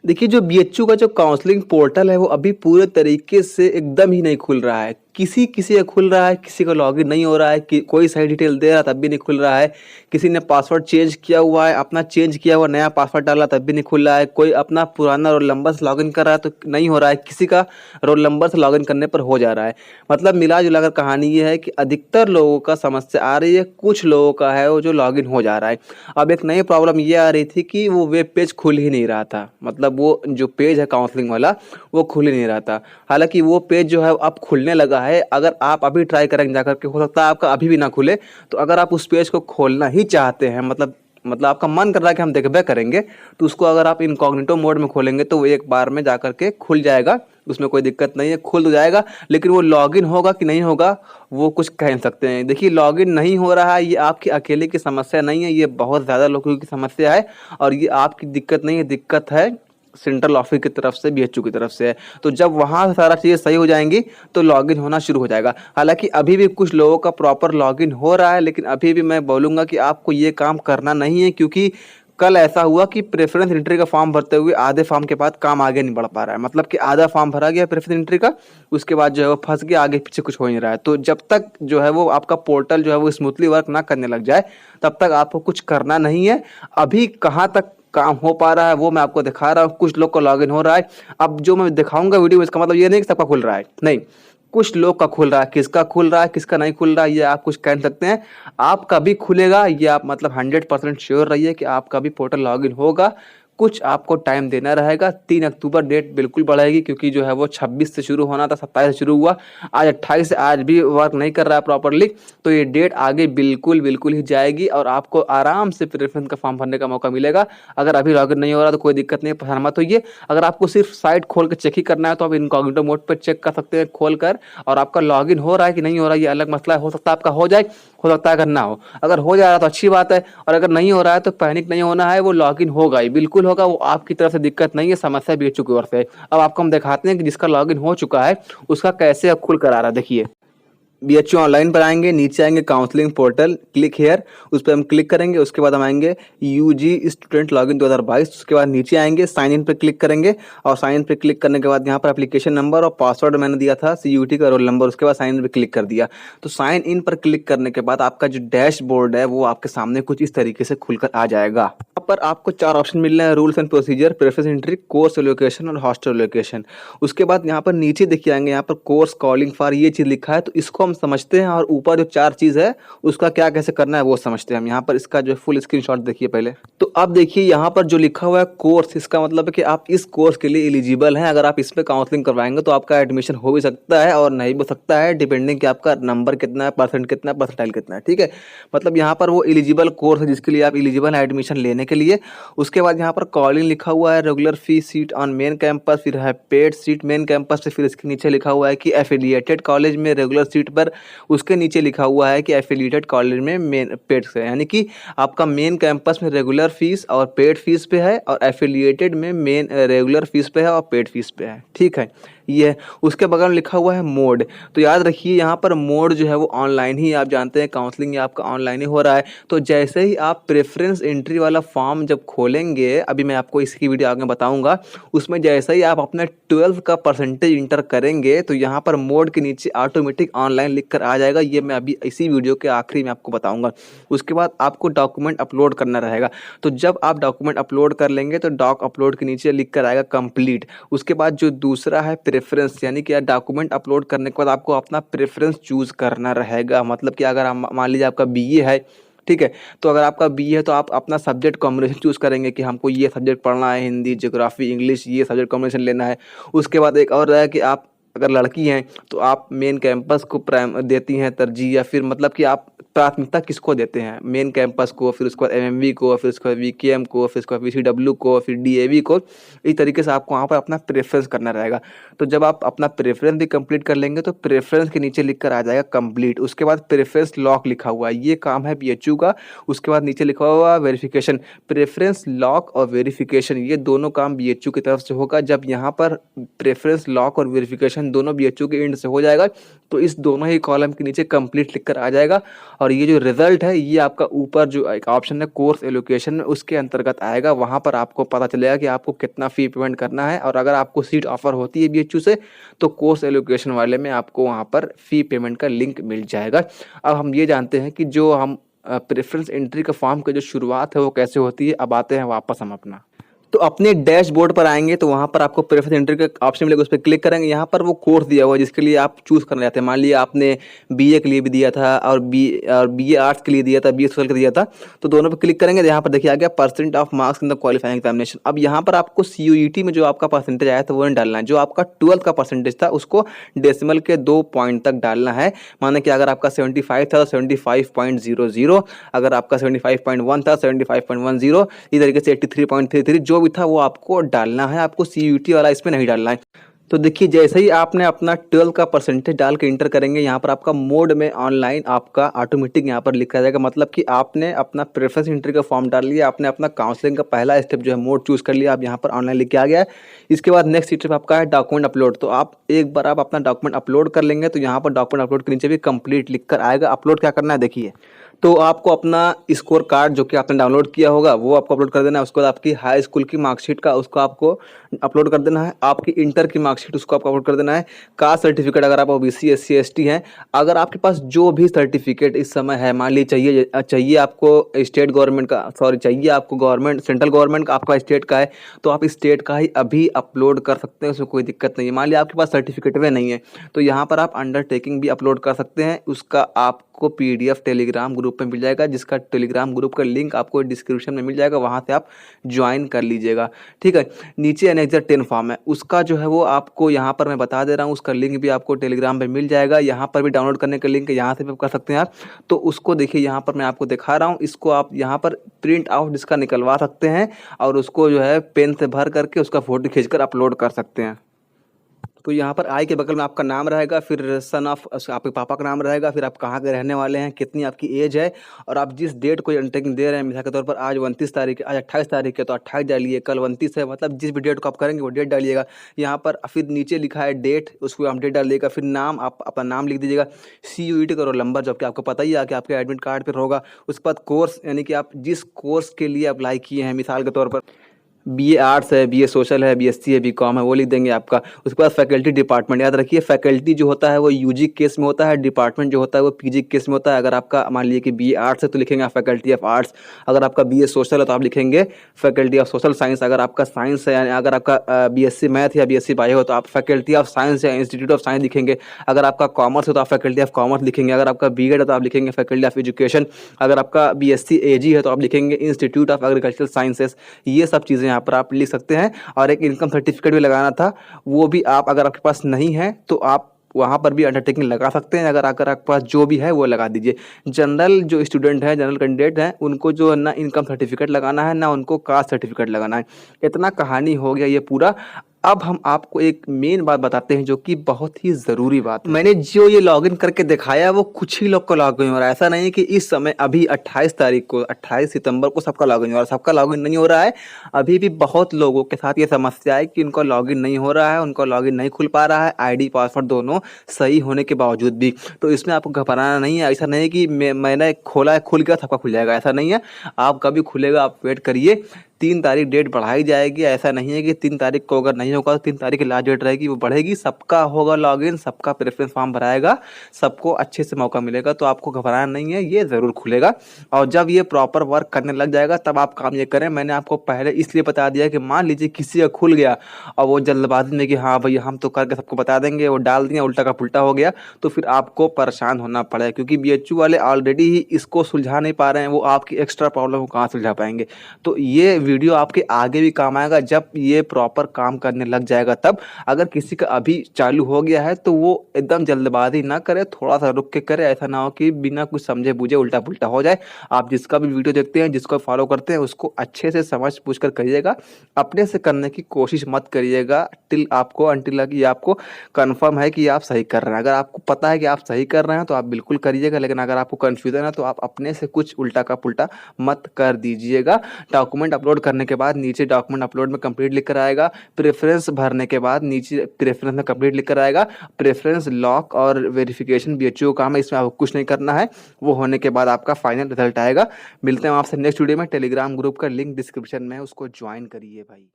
देखिए, जो बीएचयू का जो काउंसलिंग पोर्टल है, वो अभी पूरे तरीके से एकदम ही नहीं खुल रहा है। किसी-किसी का खुल रहा है, किसी का लॉगिन नहीं हो रहा है, कि कोई सही डिटेल दे रहा है तब भी नहीं खुल रहा है। किसी ने पासवर्ड चेंज किया हुआ है, अपना चेंज किया हुआ नया पासवर्ड डाला तब भी नहीं खुल रहा है। कोई अपना पुराना रोल नंबर से लॉगिन कर रहा है तो नहीं हो रहा है, किसी का रोल नंबर से लॉगिन करने पर हो जा रहा है। मतलब मिला-जुला कर कहानी ये है कि अधिकतर लोगों का समस्या आ रही है, कुछ लोगों का है वो जो लॉगिन हो जा रहा है। अब एक नई प्रॉब्लम ये आ रही थी कि वो वेब पेज खुल ही नहीं रहा था। मतलब वो जो पेज है काउंसलिंग वाला, वो खुल ही नहीं रहा था। हालाँकि वो पेज जो है अब खुलने लगा है। अगर आप अभी ट्राई करेंगे जाकर के, हो सकता है आपका अभी भी ना खुले। तो अगर आप उस पेज को खोलना ही चाहते हैं, मतलब आपका मन कर रहा है कि हम देखबे करेंगे, तो उसको अगर आप इनकॉग्निटो मोड में खोलेंगे तो वो एक बार में जाकर के खुल जाएगा। उसमें कोई दिक्कत नहीं है, खुल तो जाएगा, लेकिन वो लॉगिन होगा कि नहीं होगा, वो कुछ कह नहीं सकते हैं। देखिए, लॉगिन नहीं हो रहा है, ये आपकी अकेले की समस्या नहीं है, ये बहुत ज़्यादा लोगों की समस्या है। और ये आपकी दिक्कत नहीं है, दिक्कत है सेंट्रल ऑफिस की तरफ से, बीएचयू की तरफ से है। तो जब वहाँ से सारा चीज़ें सही हो जाएँगी, तो लॉगिन होना शुरू हो जाएगा। हालाँकि अभी भी कुछ लोगों का प्रॉपर लॉगिन हो रहा है, लेकिन अभी भी मैं बोलूँगा कि आपको ये काम करना नहीं है, क्योंकि कल ऐसा हुआ कि प्रेफ़रेंस एंट्री का फॉर्म भरते हुए आधे फॉर्म के बाद काम आगे नहीं बढ़ पा रहा है। मतलब कि आधा फॉर्म भरा गया प्रेफ़रेंस एंट्री का, उसके बाद जो है वो फँस गया, आगे-पीछे कुछ हो ही नहीं रहा है। तो जब तक जो है वो आपका पोर्टल जो है वो स्मूथली वर्क ना करने लग जाए, तब तक आपको कुछ करना नहीं है। अभी कहाँ तक काम हो पा रहा है वो मैं आपको दिखा रहा हूँ। कुछ लोग का लॉगिन हो रहा है। अब जो मैं दिखाऊँगा वीडियो में, इसका मतलब ये नहीं कि सबका खुल रहा है, नहीं। कुछ लोग का खुल रहा है, किसका खुल रहा है, किसका नहीं खुल रहा है, ये आप कुछ कह नहीं सकते हैं। आपका भी खुलेगा, ये आप मतलब 100% श्योर रहिए कि आपका भी पोर्टल लॉगिन होगा। कुछ आपको टाइम देना रहेगा। 3 अक्टूबर डेट बिल्कुल बढ़ाएगी, क्योंकि जो है वो 26 से शुरू होना था, 27 से शुरू हुआ। आज 28 है, आज भी वर्क नहीं कर रहा है प्रॉपर्ली, तो ये डेट आगे बिल्कुल ही जाएगी और आपको आराम से प्रेफ़रेंस का फॉर्म भरने का मौका मिलेगा। अगर अभी लॉगिन नहीं हो रहा तो कोई दिक्कत नहीं है, परेशान मत होइए। अगर आपको सिर्फ साइट खोल के चेक ही करना है, तो आप इनकॉग्निटो मोड पे चेक कर सकते हैं खोल कर। और आपका लॉगिन हो रहा है कि नहीं हो रहा है, ये अलग मसला है। हो सकता है आपका हो जाए, हो सकता है अगर ना हो। अगर हो जा रहा है तो अच्छी बात है, और अगर नहीं हो रहा है तो पैनिक नहीं होना है, वो लॉगिन होगा ही, बिल्कुल होगा। वो आपकी तरफ से दिक्कत नहीं है, समस्या बीएचयू की ओर से है। अब आपको हम दिखाते हैं कि जिसका लॉगिन हो चुका है, उसका कैसे अब खुल कर आ रहा है, देखिए। बीएचयू ऑनलाइन पर आएँगे, नीचे आएँगे काउंसलिंग पोर्टल, क्लिक हियर, उस पे हम क्लिक करेंगे। उसके बाद हम आएँगे यूजी स्टूडेंट लॉगिन 2022, उसके बाद नीचे आएँगे, साइन इन पे क्लिक करेंगे। और साइन इन पे क्लिक करने के बाद यहाँ पर एप्लीकेशन नंबर और पासवर्ड मैंने दिया था सीयूटी का, रोल नंबर, उसके बाद साइन इन पे क्लिक कर दिया। तो साइन इन पर क्लिक करने के बाद आपका जो डैशबोर्ड है वो आपके सामने कुछ इस तरीके से खुलकर आ जाएगा। यहाँ पर आपको 4 ऑप्शन मिल रहे हैं, rules and procedure, preference entry, course allocation और हॉस्टल एलोकेशन। उसके बाद यहाँ पर नीचे देखिए आएँगे, यहाँ पर कोर्स कॉलिंग फॉर ये चीज़ लिखा है, तो इसको हम समझते हैं। और ऊपर जो 4 चीज़ है, उसका क्या कैसे करना है वो समझते हैं हम। यहाँ पर इसका जो फुल स्क्रीनशॉट देखिए पहले। तो अब देखिए यहाँ पर जो लिखा हुआ है कोर्स, इसका मतलब है कि आप इस कोर्स के लिए एलिजिबल हैं। अगर आप इसमें काउंसलिंग करवाएँगे तो आपका एडमिशन हो भी सकता है और नहीं भी हो सकता है, डिपेंडिंग कि आपका नंबर कितना है, परसेंट कितना है, परसेंटाइल कितना है, ठीक है। मतलब यहाँ पर वो एलिजिबल कोर्स है जिसके लिए आप एलिजिबल हैं एडमिशन लेने के लिए। उसके बाद यहाँ पर कॉलिंग लिखा हुआ है, regular fee seat on main campus, फिर है पेड सीट मेन कैंपस से, फिर इसके नीचे लिखा हुआ है कि एफिलिएटेड कॉलेज में रेगुलर सीट पर, उसके नीचे लिखा हुआ है कि एफिलिएटेड कॉलेज में मेन पेड से, यानी कि आपका मेन कैंपस में रेगुलर फीस और पेड फीस पे है, और एफिलिएटेड में मेन रेगुलर फीस पे है और पेड फीस पे है, ठीक है। ये है। उसके बगल में लिखा हुआ है मोड। तो याद रखिए यहाँ पर मोड जो है वो ऑनलाइन ही, आप जानते हैं काउंसलिंग आपका ऑनलाइन ही हो रहा है। तो जैसे ही आप प्रेफरेंस एंट्री वाला फॉर्म जब खोलेंगे, अभी मैं आपको इसकी वीडियो आगे बताऊंगा, उसमें जैसे ही आप अपना 12 का परसेंटेज इंटर करेंगे, तो यहाँ पर मोड के नीचे ऑटोमेटिक ऑनलाइन लिख कर आ जाएगा। ये मैं अभी इसी वीडियो के आखिरी में आपको बताऊंगा। उसके बाद आपको डॉक्यूमेंट अपलोड करना रहेगा। तो जब आप डॉक्यूमेंट अपलोड कर लेंगे तो डॉक अपलोड के नीचे लिख कर आएगा कंप्लीट। उसके बाद जो दूसरा है प्रेफरेंस, यानी कि डॉक्यूमेंट अपलोड करने के बाद आपको अपना प्रेफरेंस चूज़ करना रहेगा। मतलब कि अगर मान लीजिए आपका बीए है, ठीक है, तो अगर आपका बीए है तो आप अपना सब्जेक्ट कॉम्बिनेशन चूज़ करेंगे कि हमको ये सब्जेक्ट पढ़ना है, हिंदी, ज्योग्राफी, इंग्लिश, ये सब्जेक्ट कॉम्बिनेशन लेना है। उसके बाद एक और है कि आप अगर लड़की हैं तो आप मेन कैंपस को प्राइम देती हैं तरजीह, या फिर मतलब कि आप प्राथमिकता किसको देते हैं, मेन कैंपस को, फिर उसके बाद एमएमवी को, फिर उसके बाद वीकेएम को, फिर उसके बाद वीसीडब्ल्यू को, फिर डीएवी को। इस तरीके से आपको वहाँ पर अपना प्रेफरेंस करना रहेगा। तो जब आप अपना प्रेफरेंस भी कंप्लीट कर लेंगे तो प्रेफरेंस के नीचे लिख कर आ जाएगा कंप्लीट। उसके बाद प्रेफरेंस लॉक लिखा हुआ है, ये काम है बीएचयू का। उसके बाद नीचे लिखा हुआ वेरिफिकेशन, प्रेफरेंस लॉक और वेरिफिकेशन, ये दोनों काम बीएचयू की तरफ से होगा। जब यहाँ पर प्रेफरेंस लॉक और वेरिफिकेशन दोनों बीएचयू के एंड से हो जाएगा, तो इस दोनों ही कॉलम के नीचे कंप्लीट लिख कर आ जाएगा और ये जो रिजल्ट है ये आपका ऊपर जो एक ऑप्शन है कोर्स एलोकेशन में उसके अंतर्गत आएगा। वहाँ पर आपको पता चलेगा कि आपको कितना फ़ी पेमेंट करना है, और अगर आपको सीट ऑफर होती है बीएचयू से तो कोर्स एलोकेशन वाले में आपको वहाँ पर फ़ी पेमेंट का लिंक मिल जाएगा। अब हम ये जानते हैं कि जो हम प्रेफरेंस एंट्री का फॉर्म की जो शुरुआत है वो कैसे होती है। अब आते हैं वापस हम अपना तो अपने डैशबोर्ड पर आएंगे तो वहाँ पर आपको प्रेफरेंस एंट्री का ऑप्शन मिलेगा, उस पर क्लिक करेंगे। यहाँ पर वो कोर्स दिया हुआ है जिसके लिए आप चूज़ करना चाहते हैं। मान लिया आपने बीए के लिए भी दिया था और बीए आर्ट्स के लिए दिया था, बीए सोशल के दिया था, तो दोनों पर क्लिक करेंगे तो यहाँ पर देखिए आ गया percent of marks in the qualifying examination. अब यहाँ पर आपको CUET में जो आपका परसेंटेज आया था वो नहीं डालना है, जो आपका 12th का परसेंटेज था उसको डेसिमल के 2 पॉइंट तक डालना है। माने कि अगर आपका 75 था तो 75.00, अगर आपका 75.1 था 75.10, इस तरीके से 83.33 जो भी था वो आपको डालना है। आपको CUET वाला इसमें नहीं डालना है। तो देखिए जैसे ही आपने अपना 12 का परसेंटेज डाल के इंटर करेंगे, यहाँ पर आपका मोड में ऑनलाइन आपका ऑटोमेटिक यहाँ पर लिखा जाएगा, मतलब कि आपने अपना प्रेफरेंस एंट्री का फॉर्म डाल लिया, आपने अपना काउंसलिंग का पहला स्टेप जो है मोड चूज़ कर लिया, आप यहाँ पर ऑनलाइन लिख के आ गया है। इसके बाद नेक्स्ट स्टेप आपका है डॉक्यूमेंट अपलोड। तो आप एक बार आप अपना डॉक्यूमेंट अपलोड कर लेंगे तो यहाँ पर डॉक्यूमेंट अपलोड के नीचे भी कंप्लीट लिख कर आएगा। अपलोड क्या करना है देखिए, तो आपको अपना स्कोर कार्ड जो कि आपने डाउनलोड किया होगा वो आपको अपलोड कर देना है। उसके बाद आपकी हाई स्कूल की मार्कशीट का उसको आपको अपलोड कर देना है। आपकी इंटर की मार्कशीट उसको आपको अपलोड कर देना है। कास्ट सर्टिफिकेट अगर आप OBC SC ST हैं, अगर आपके पास जो भी सर्टिफिकेट इस समय है, मान लीजिए चाहिए आपको स्टेट गवर्नमेंट का, सॉरी चाहिए आपको गवर्नमेंट सेंट्रल गवर्नमेंट का, आपका स्टेट का है तो आप स्टेट का ही अभी अपलोड कर सकते हैं, उसमें कोई दिक्कत नहीं है। मान लिया आपके पास सर्टिफिकेट में नहीं है तो यहाँ पर आप अंडरटेकिंग भी अपलोड कर सकते हैं। उसका आपको PDF टेलीग्राम ग्रुप में मिल जाएगा, जिसका टेलीग्राम ग्रुप का लिंक आपको डिस्क्रिप्शन में मिल जाएगा, वहाँ से आप ज्वाइन कर लीजिएगा। ठीक है, नीचे एनेक्सर 10 फॉर्म है, उसका जो है वो आपको यहाँ पर मैं बता दे रहा हूँ, उसका लिंक भी आपको टेलीग्राम पे मिल जाएगा। यहाँ पर भी डाउनलोड करने का लिंक है, यहाँ से भी कर सकते हैं आप। तो उसको देखिए यहाँ पर मैं आपको दिखा रहा हूँ, इसको आप यहाँ पर प्रिंट आउट इसका निकलवा सकते हैं और उसको जो है पेन से भर करके उसका फोटो खींचकर अपलोड कर सकते हैं। तो यहाँ पर आई के बगल में आपका नाम रहेगा, फिर सन ऑफ आपके पापा का नाम रहेगा, फिर आप कहाँ के रहने वाले हैं, कितनी आपकी एज है, और आप जिस डेट को अंडरटेकिंग दे रहे हैं, मिसाल के तौर पर आज 29 तारीख है, आज 28 तारीख है तो 28 डालिए, कल 29 है, मतलब जिस भी डेट को आप करेंगे वो डेट डालिएगा। यहाँ पर फिर नीचे लिखा है डेट, उसको आप डेट डालिएगा, फिर नाम आप अपना नाम लिख दीजिएगा, CUET का रोल नंबर जो कि आपको पता ही है कि आपके एडमिट कार्ड पर होगा। उसके बाद कोर्स, यानी कि आप जिस कोर्स के लिए अप्लाई किए हैं, मिसाल के तौर पर BA आर्ट्स है, BA सोशल है, BSc है, BCom है, वो लिख देंगे आपका। उसके बाद फैकल्टी डिपार्टमेंट, याद रखिए फैकल्टी जो होता है वो UG केस में होता है, डिपार्टमेंट जो होता है वो PG केस में होता है। अगर आपका मान लीजिए कि BA आर्ट्स है तो लिखेंगे आप फैकल्टी ऑफ आर्ट्स, अगर आपका BA सोशल है तो आप लिखेंगे फैकल्टी ऑफ सोशल साइंस, अगर आपका साइंस है यानी अगर आपका BSc मैथ या BSc बायो हो तो आप फैकल्टी ऑफ साइंस या इंस्टीट्यूट ऑफ साइंस लिखेंगे, अगर आपका कॉमर्स है तो आप फैकल्टी ऑफ कॉमर्स लिखेंगे, अगर आपका BEd है तो आप लिखेंगे फैकल्टी ऑफ एजुकेशन, अगर आपका BSc AG है तो आप लिखेंगे इंस्टीट्यूट ऑफ एग्रीकल्चरल साइंसेस। ये सब चीज़ें यहाँ पर आप लिख सकते हैं। और एक इनकम सर्टिफिकेट भी लगाना था, वो भी आप अगर आपके पास नहीं है तो आप वहाँ पर भी अंडरटेकिंग लगा सकते हैं। अगर आपके पास जो भी है वो लगा दीजिए। जनरल जो स्टूडेंट हैं, जनरल कैंडिडेट हैं, उनको जो ना इनकम सर्टिफिकेट लगाना है ना उनको कास्ट सर्टिफिकेट लगाना है। इतना कहानी हो गया ये पूरा। अब हम आपको एक मेन बात बताते हैं जो कि बहुत ही ज़रूरी बात है। मैंने जो ये लॉगिन करके दिखाया वो कुछ ही लोग का लॉगिन हो रहा है, ऐसा नहीं है कि इस समय अभी 28 तारीख को 28 सितंबर को सबका लॉगिन हो रहा है। सबका लॉगिन नहीं हो रहा है, अभी भी बहुत लोगों के साथ ये समस्या है कि उनका लॉगिन नहीं हो रहा है, उनका लॉगिन नहीं खुल पा रहा है, ID पासवर्ड दोनों सही होने के बावजूद भी। तो इसमें आपको घबराना नहीं है। ऐसा नहीं है कि मैंने खोला है खुल गया सबका खुल जाएगा, ऐसा नहीं है। आप कभी खुलेगा आप वेट करिए, 3 तारीख डेट बढ़ाई जाएगी। ऐसा नहीं है कि 3 तारीख को अगर नहीं होगा तो 3 तारीख की लास्ट डेट रहेगी, वो बढ़ेगी। सबका होगा लॉगिन, सबका प्रेफरेंस फॉर्म भराएगा, सबको अच्छे से मौका मिलेगा। तो आपको घबराना नहीं है, ये ज़रूर खुलेगा। और जब ये प्रॉपर वर्क करने लग जाएगा तब आप काम ये करें। मैंने आपको पहले इसलिए बता दिया कि मान लीजिए किसी का खुल गया और वो जल्दबाजी में कि हाँ भैया हम तो करके सबको बता देंगे, वो डाल दिया उल्टा का पुल्टा हो गया, तो फिर आपको परेशान होना पड़ेगा। क्योंकि BHU वाले ऑलरेडी ही इसको सुलझा नहीं पा रहे हैं, वो आपकी एक्स्ट्रा प्रॉब्लम को कहाँ सुलझा पाएंगे। तो ये वीडियो आपके आगे भी काम आएगा जब ये प्रॉपर काम करने लग जाएगा तब। अगर किसी का अभी चालू हो गया है तो वो एकदम जल्दबाजी ना करे, थोड़ा सा रुक के करे। ऐसा ना हो कि बिना कुछ समझे बूझे उल्टा पुल्टा हो जाए। आप जिसका भी वीडियो देखते हैं, जिसको फॉलो करते हैं, उसको अच्छे से समझ पूछ कर करिएगा। अपने से करने की कोशिश मत करिएगा अंटिल कि आपको कन्फर्म है कि आप सही कर रहे हैं। अगर आपको पता है कि आप सही कर रहे हैं तो आप बिल्कुल करिएगा, लेकिन अगर आपको कन्फ्यूजन है तो आप अपने से कुछ उल्टा का पुल्टा मत कर दीजिएगा। डॉक्यूमेंट अपलोड करने के बाद नीचे डॉक्यूमेंट अपलोड में कंप्लीट लिख कर आएगा। प्रेफरेंस भरने के बाद नीचे प्रेफरेंस में कंप्लीट लिख कर आएगा। प्रेफरेंस लॉक और वेरिफिकेशन बीएचयू का काम है, इसमें आपको कुछ नहीं करना है। वो होने के बाद आपका फाइनल रिजल्ट आएगा। मिलते हैं आपसे नेक्स्ट वीडियो में। टेलीग्राम ग्रुप का लिंक डिस्क्रिप्शन में है, उसको ज्वाइन करिए भाई।